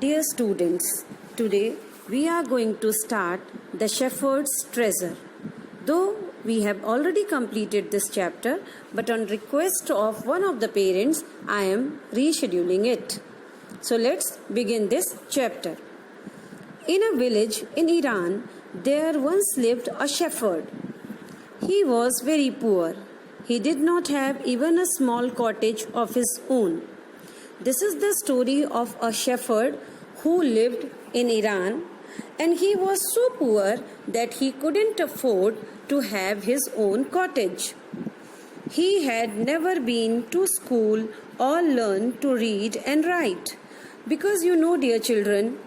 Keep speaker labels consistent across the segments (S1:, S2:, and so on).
S1: Dear students, today we are going to start The Shepherd's Treasure. Though we have already completed this chapter, but on request of one of the parents, I am rescheduling it. So let's begin this chapter. In a village in Iran, there once lived a shepherd. He was very poor. He did not have even a small cottage of his own. This is the story of a shepherd who lived in Iran, and he was so poor that he couldn't afford to have his own cottage. He had never been to school or learned to read and write. Because dear children,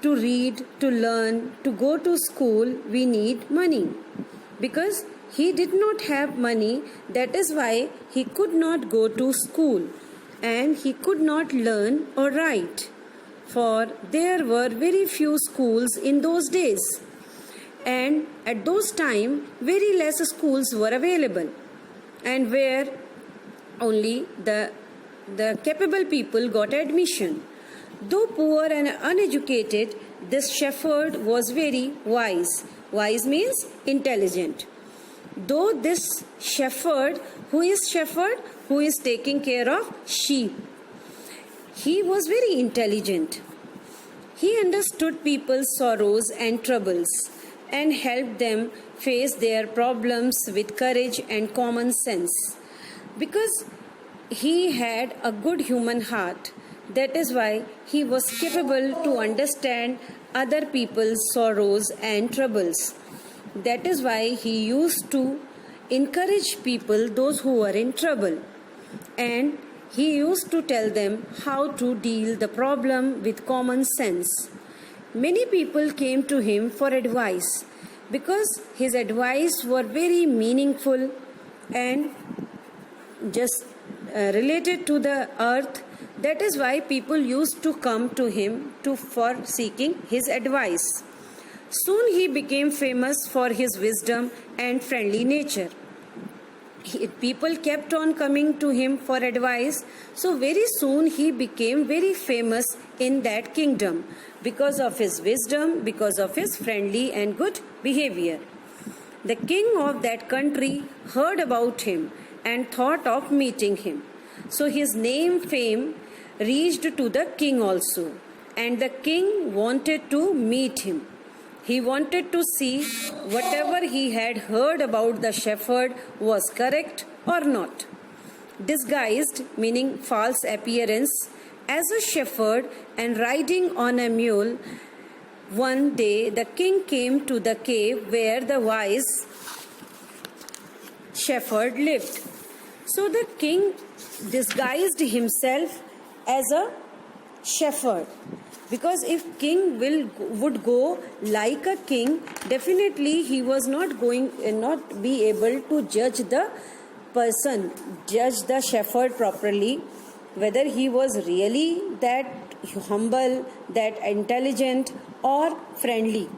S1: to read, to learn, to go to school, we need money. Because he did not have money, that is why he could not go to school. And he could not learn or write, for there were very few schools in those days, and at those time very less schools were available, and where only the capable people got admission. Though poor and uneducated, this shepherd was very wise. Wise means intelligent. Though this shepherd, who is taking care of sheep, he was very intelligent. He understood people's sorrows and troubles and helped them face their problems with courage and common sense. Because he had a good human heart, that is why he was capable to understand other people's sorrows and troubles. That is why he used to encourage people, those who were in trouble, and he used to tell them how to deal the problem with common sense. Many people came to him for advice because his advice were very meaningful and just related to the earth. That is why people used to come to him for seeking his advice. Soon he became famous for his wisdom and friendly nature. People kept on coming to him for advice, so very soon he became very famous in that kingdom because of his wisdom, because of his friendly and good behavior. The king of that country heard about him and thought of meeting him. So his fame reached to the king also, and the king wanted to meet him. He wanted to see whatever he had heard about the shepherd was correct or not. Disguised, meaning false appearance, as a shepherd and riding on a mule, one day the king came to the cave where the wise shepherd lived. So the king disguised himself as a shepherd. Because if king would go like a king, definitely he was not be able to judge the shepherd properly, whether he was really that humble, that intelligent or friendly.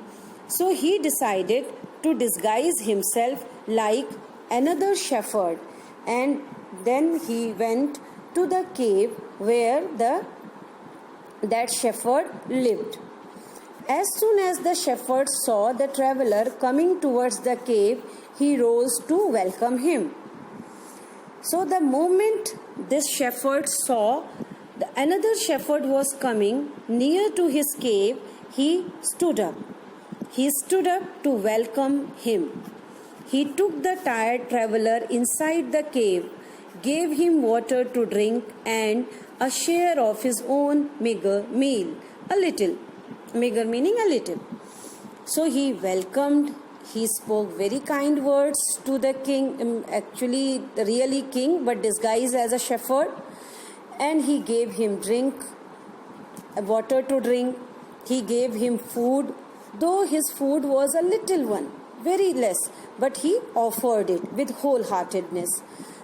S1: So he decided to disguise himself like another shepherd, and then he went to the cave where that shepherd lived. As soon as the shepherd saw the traveler coming towards the cave, he rose to welcome him. So the moment this shepherd saw another shepherd was coming near to his cave, he stood up. He stood up to welcome him. He took the tired traveler inside the cave, gave him water to drink and a share of his own meager meal, a little. Meager meaning a little. So he welcomed, he spoke very kind words to the king, actually the really king but disguised as a shepherd, and he gave him water to drink. He gave him food, though his food was a little one, very less, but he offered it with wholeheartedness.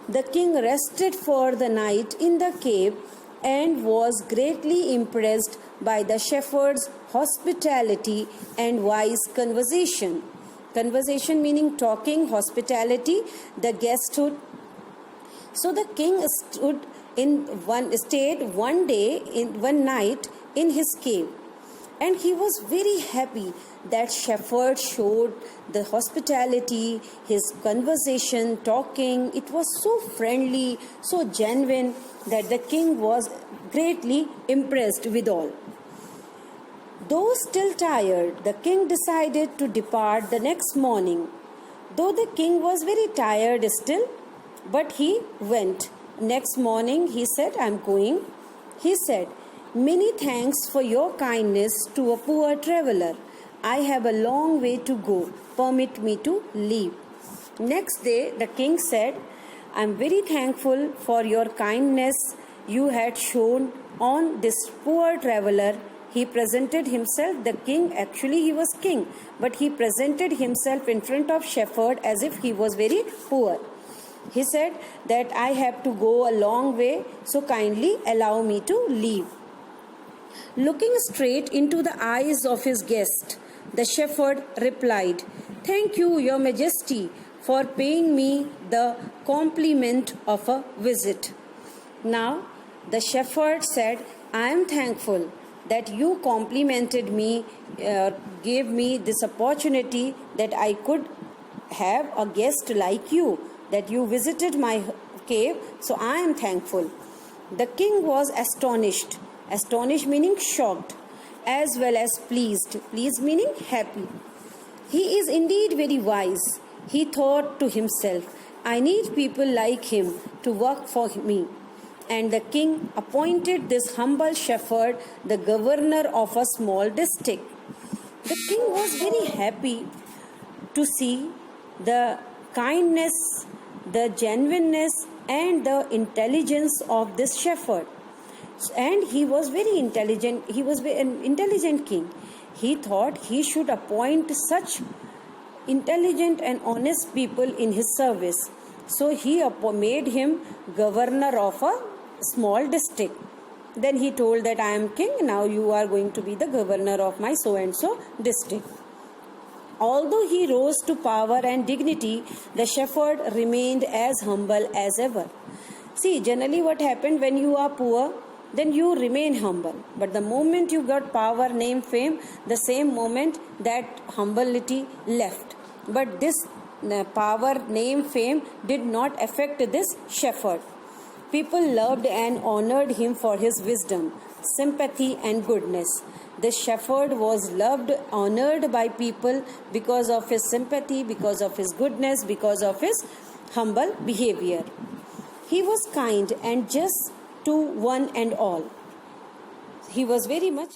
S1: The king rested for the night in the cave and was greatly impressed by the shepherd's hospitality and wise conversation. Conversation meaning talking, hospitality, the guesthood. So the king stayed one night in his cave. And he was very happy that shepherd showed the hospitality, his conversation, talking. It was so friendly, so genuine that the king was greatly impressed withal. Though still tired, the king decided to depart the next morning. Though the king was very tired still, but he went. Next morning he said, "I am going." He said, "Many thanks for your kindness to a poor traveler. I have a long way to go. Permit me to leave." Next day the king said, "I am very thankful for your kindness you had shown on this poor traveler." He presented himself, the king, actually he was king, but he presented himself in front of shepherd as if he was very poor. He said that I have to go a long way, so kindly allow me to leave. Looking straight into the eyes of his guest, the shepherd replied, "Thank you, your majesty, for paying me the compliment of a visit." Now, the shepherd said, "I am thankful that you complimented me, gave me this opportunity that I could have a guest like you, that you visited my cave, so I am thankful." The king was astonished meaning shocked, as well as pleased meaning happy. He is indeed very wise. He thought to himself, "I need people like him to work for me." And the king appointed this humble shepherd the governor of a small district. The king was very happy to see the kindness, the genuineness, and the intelligence of this shepherd. And he was very intelligent. He was an intelligent king. He thought he should appoint such intelligent and honest people in his service. So he made him governor of a small district. Then he told that, "I am king, now you are going to be the governor of my so and so district." Although he rose to power and dignity, the shepherd remained as humble as ever. See, generally what happened when you are poor, then you remain humble. But the moment you got power, name, fame, the same moment that humility left. But this power, name, fame did not affect this shepherd. People loved and honored him for his wisdom, sympathy, and goodness. The shepherd was loved, honored by people because of his sympathy, because of his goodness, because of his humble behavior. He was kind and just to one and all. He was very much